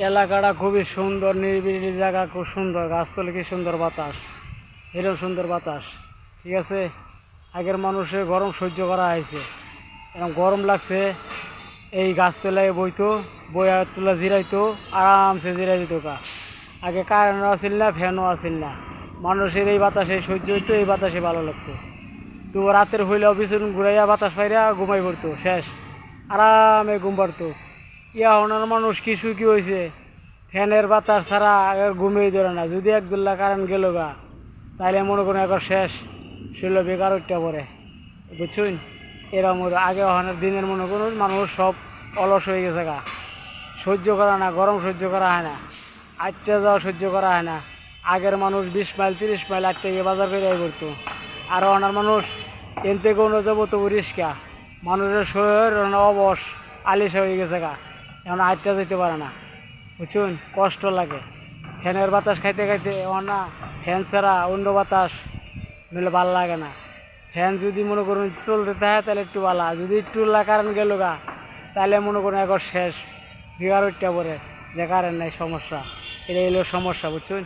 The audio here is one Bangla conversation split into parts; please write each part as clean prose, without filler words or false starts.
এলাকাটা খুবই সুন্দর, নিরিবিলি জায়গা, খুব সুন্দর গাছতলে, কি সুন্দর বাতাস, এরকম সুন্দর বাতাস। ঠিক আছে, আগের মানুষের গরম সহ্য করা হয়েছে, এরকম গরম লাগছে এই গাছতলায় বইতো, বইয়া তোলা জিরাইতো, আরামসে জিরাই দিত গা। আগে কারেন্টও আসিল না, ফ্যানও আসিল না, মানুষের এই বাতাসে সহ্য হইতো, এই বাতাসে ভালো লাগতো। তো রাতের হইলেও পিছন ঘুরাইয়া বাতাস পাইরা ঘুমাই পড়তো, শেষ, আরামে ঘুম পাড়তো। ইয়া ওনার মানুষ কিছু কি হয়েছে, ফ্যানের বাতাস ছাড়া আগের ঘুমিয়ে ধরে না। যদি একদুল্লা কারেন্ট গেল গা, তাইলে মনে করেন একবার শেষ, শৈল বেকার উঠতে পড়ে, বুঝছুন। এরকম আগে ওখানের দিনের মনে করুন মানুষ সব অলস হয়ে গেছে গা, সহ্য করা না, গরম সহ্য করা হয় না, আটটা যাওয়া সহ্য করা হয় না। আগের মানুষ 20 মাইল 30 মাইল আটটা গিয়ে বাজার করে করতো, আর ওনার মানুষ এনতে কোনো যাবো তবু রিস্কা, মানুষের শরীর অবশ আলিশা হয়ে গেছে গা, এখন আটটা যেতে পারে না, বুঝছুন, কষ্ট লাগে। ফ্যানের বাতাস খাইতে খাইতে না, ফ্যান ছাড়া অন্য বাতাস নিলে ভালো লাগে না। ফ্যান যদি মনে করুন চলতে থাকে তাহলে একটু ভালো, যদি একটু কারেন্ট গেল গা, তাহলে মনে করুন একবার শেষ, বিঘার উঠতে পরে যে কারেন্ট নাই, সমস্যা। এটা এলো সমস্যা, বুঝছুন।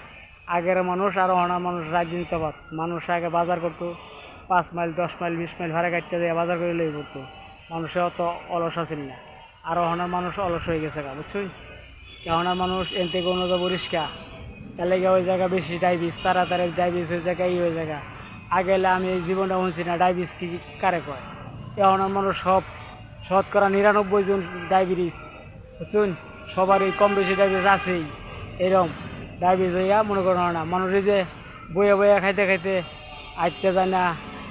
আগের মানুষ আর অনার মানুষ রাজনীতি তফাৎ। মানুষ আগে বাজার করতো 5 মাইল 10 মাইল 20 মাইল ভাড়া কাটতে দিয়ে বাজার করে লই করতো, মানুষে অত অলস আছিল না। আর অনার মানুষ অলস হয়ে গেছে গা, বুঝছুন। অনার মানুষ এন থেকে অন্য যাবো রিস্কা, তাহলে গিয়ে ওই জায়গা বেশি ডায়াবেটিস, তাড়াতাড়ি ডায়াবেটিস ওই জায়গায় ওই জায়গা। আগে এলে আমি এই জীবনটা শুনছি না ডায়াবেটিস কি কারে কয়। এখন মানুষ সব শতকরা 99 জন ডায়াবেটিস, বুঝছুন। সবারই কম বেশি ডায়াবেটিস আছেই। এরকম ডায়াবেটিস হইয়া মনে করো না, মানুষ এই যে বইয়া বইয়া খাইতে খাইতে আটতে যায় না,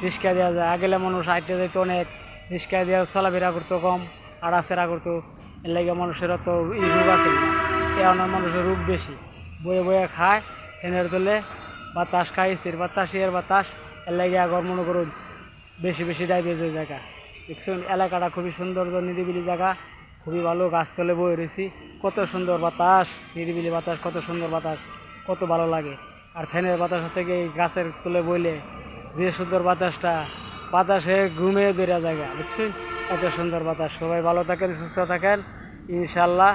রিক্সা দেওয়া যায়। আগেলে মানুষ আটতে যাইতো অনেক, রিক্সা দেওয়া চলাফেরা করতো কম, আড়াচেরা করতো, এর লাগে মানুষের অত এই রোগ আছে না। এখন মানুষের রোগ বেশি, বয়ে বয়ে খায়, ফ্যানের তলে বাতাস খায়, এসির বাতাস, এর বাতাস, এর লাগে আগর মনে করুন বেশি বেশি ডায়াবেটিস ওই জায়গা। দেখছেন এলাকাটা খুবই সুন্দর, নিরিবিলি জায়গা, খুবই ভালো, গাছতলে বয়ে রয়েছি, কত সুন্দর বাতাস, নিরিবিলি বাতাস, কত সুন্দর বাতাস, কত ভালো লাগে। আর ফ্যানের বাতাস থেকে এই গাছের তলে বইলে যে সুন্দর বাতাসটা, বাতাসে ঘুমিয়ে বেড়া জায়গা, বুঝছেন, এত সুন্দর বাতাস। সবাই ভালো থাকেন, সুস্থ থাকেন, ইনশাল্লাহ।